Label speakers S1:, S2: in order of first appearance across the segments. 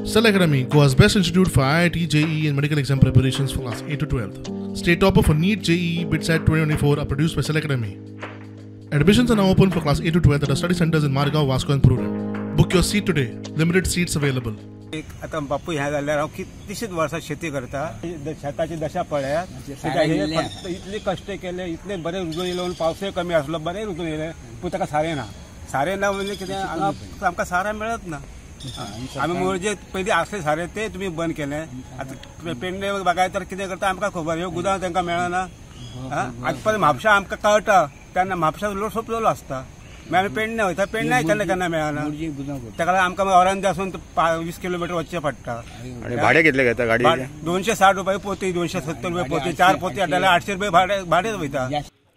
S1: Cell Academy, Goa's best institute for IIT, JEE and medical exam preparations for class 8 to 12th. State topper for NEET, JEE, BITSAT 2024 are produced by Cell Academy. Admissions are now open for class 8 to 12th at our study centers in Margao, Vasco and Purem. Book your seat today. Limited seats available.
S2: आता बापू ह्या जाल्यार हांव कितलीशीच वर्सां शेती करता. शेताची दशा पळयात. इतले कष्ट केले, इतले बरे रुजून येयले, पावसय कमी आसलो, बरे रुजून येयले, पूण ताका सारें ना म्हणजे कितें आमकां सारें मेळत ना. आमी म्हणजे पयलीं आसले सारें ते तुमी बंद केलें. आतां पेडणे बागायतार कितें करता आमकां खबर, ह्यो गुदांव तांकां मेळना. आतां पळय म्हापशा आमकां कळटा तेन्ना म्हापशा लोड सोंपलेलो आसता. आमी पेडणे वयता, पेडण्याय केन्ना मेळना. ताका लागून आमकां ऑरांज आसून 20 किलोमीटर वचचें पडटा.
S3: भाडे कितले घेता गाडी?
S2: 260 रुपये पोती, 270 रुपये पोती, 4 पोती हाडल्यार 800 रुपये भाडे वयता.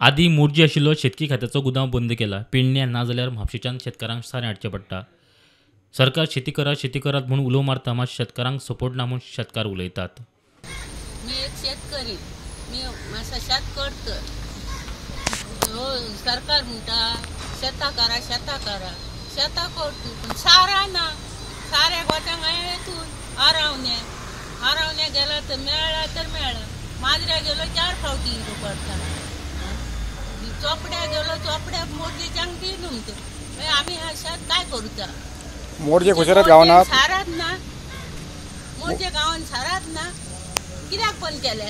S4: आदी मोर्जी आशिल्लो शेतकी खात्याचो गुदांव बंद केला. पेडणे ना जाल्यार म्हापशेच्यान शेतकारांक सारें हाडचें पडटा. सरकार शेती करात म्हणून उलो मारता, मात शेतकारांक सपोर्ट ना म्हूण शेतकार उलयतात.
S5: मी एक शेतकरी, मी मातसो शेत करता. सरकार म्हणटा शेतां करा शेतां करता, पूण सारा ना. साऱ्या गोट्यांक येतून आरावण्या गेला तर मेळ्ळा. माजऱ्या गेलो 4 फावटी येवंक पडटा. चोपड्या गेलो, चोपड्या मोरजेच्यांक दिलो म्हणटा. आमी शेत काय करूता?
S3: मोरजे खुशारात गावात
S5: सारात ना. मोरजे गांवांत सारात ना. कित्याक बंद केले?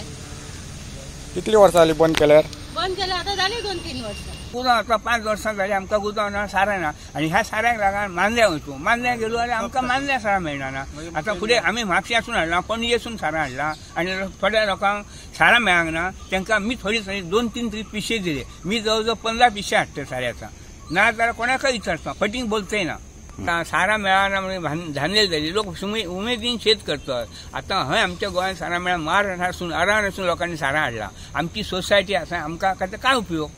S3: कितली वर्सां जाली बंद केल्यार?
S5: बंद केले आतां जाली 2-3 वर्सां.
S6: गुदांव आता 5 वर्सां जाली आमकां गुदांव ना, सारें ना. आनी ह्या साऱ्याक लागून मानल्या वयतू. मानल्या गेलो जाल्यार आमकां मानल्या सारा मेळना ना. आतां फुडें आमी म्हापश्यासून हाडला, पणजेसून सारा हाडला, आनी थोड्या लोकांक सारा मेळांक ना. तांकां मी थोडी 2-3 तरी पिशे दिले. मी जवळ 15 पिशे हाडटा साऱ्याचा. ना जाल्यार कोणाकय विचारता, फटींग बोलतय ना. सारा मेळना म्हणून झालेली जाली. लोक उमेदीन शेत करतात. आता हय आमच्या गोंयांत सारा मेळा मार आसून अरान आसून लोकांनी सारा हाडला. आमची सोसायटी आसा, आमकां काय उपयोग?